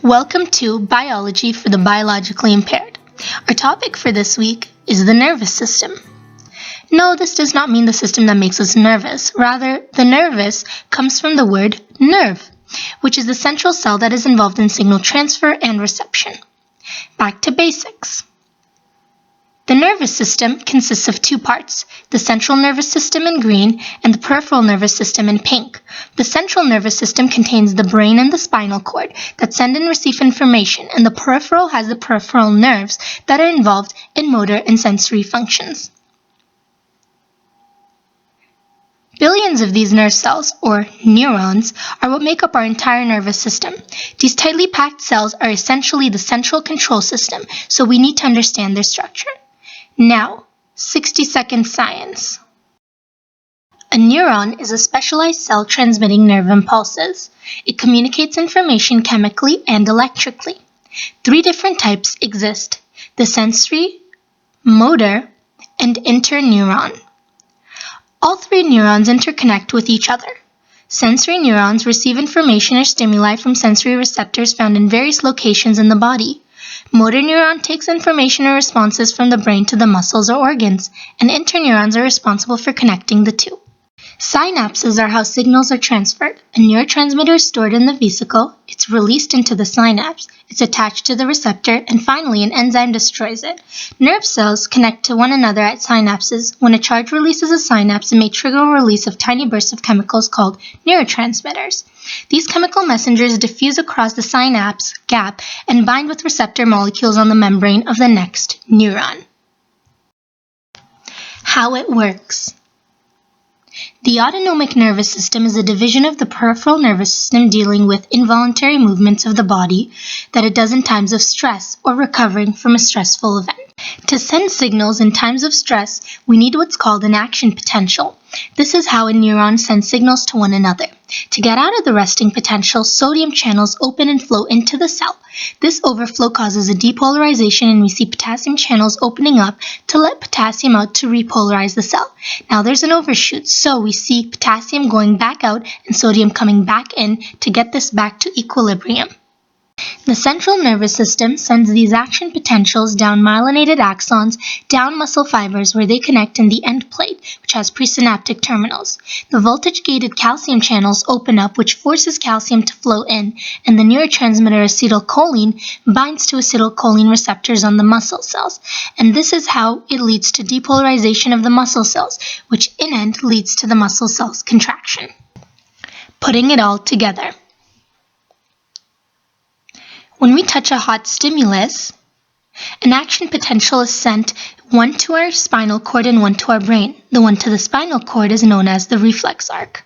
Welcome to Biology for the Biologically Impaired. Our topic for this week is the nervous system. No, this does not mean the system that makes us nervous. Rather, the nervous comes from the word nerve, which is the central cell that is involved in signal transfer and reception. Back to basics. The nervous system consists of two parts, the central nervous system in green and the peripheral nervous system in pink. The central nervous system contains the brain and the spinal cord that send and receive information, and the peripheral has the peripheral nerves that are involved in motor and sensory functions. Billions of these nerve cells, or neurons, are what make up our entire nervous system. These tightly packed cells are essentially the central control system, so we need to understand their structure. Now, 60-second science. A neuron is a specialized cell transmitting nerve impulses. It communicates information chemically and electrically. 3 different types exist: the sensory, motor, and interneuron. All 3 neurons interconnect with each other. Sensory neurons receive information or stimuli from sensory receptors found in various locations in the body. Motor neuron takes information or responses from the brain to the muscles or organs, and interneurons are responsible for connecting the two. Synapses are how signals are transferred. A neurotransmitter is stored in the vesicle, it's released into the synapse, it's attached to the receptor, and finally an enzyme destroys it. Nerve cells connect to one another at synapses. When a charge releases a synapse, it may trigger a release of tiny bursts of chemicals called neurotransmitters. These chemical messengers diffuse across the synapse gap and bind with receptor molecules on the membrane of the next neuron. How it works. The autonomic nervous system is a division of the peripheral nervous system dealing with involuntary movements of the body that it does in times of stress or recovering from a stressful event. To send signals in times of stress, we need what's called an action potential. This is how a neuron sends signals to one another. To get out of the resting potential, sodium channels open and flow into the cell. This overflow causes a depolarization, and we see potassium channels opening up to let potassium out to repolarize the cell. Now there's an overshoot, so we see potassium going back out and sodium coming back in to get this back to equilibrium. The central nervous system sends these action potentials down myleniated axons, down muscle fibers where they connect in the end plate, which has presynaptic terminals. The voltage-gated calcium channels open up, which forces calcium to flow in, and the neurotransmitter acetylcholine binds to acetylcholine receptors on the muscle cells. And this is how it leads to depolarization of the muscle cells, which in end leads to the muscle cells contraction. Putting it all together. When we touch a hot stimulus, an action potential is sent, one to our spinal cord and one to our brain. The one to the spinal cord is known as the reflex arc.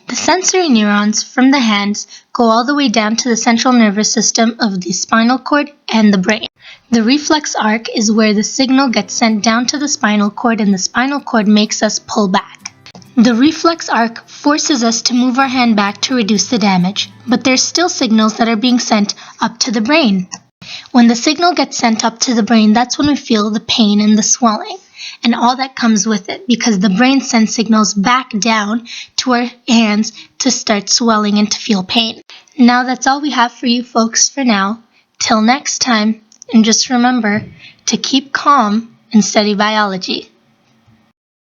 The sensory neurons from the hands go all the way down to the central nervous system of the spinal cord and the brain. The reflex arc is where the signal gets sent down to the spinal cord, and the spinal cord makes us pull back. The reflex arc forces us to move our hand back to reduce the damage, but there's still signals that are being sent up to the brain. When the signal gets sent up to the brain, that's when we feel the pain and the swelling, and all that comes with it, because the brain sends signals back down to our hands to start swelling and to feel pain. Now that's all we have for you folks for now. Till next time, and just remember to keep calm and study biology.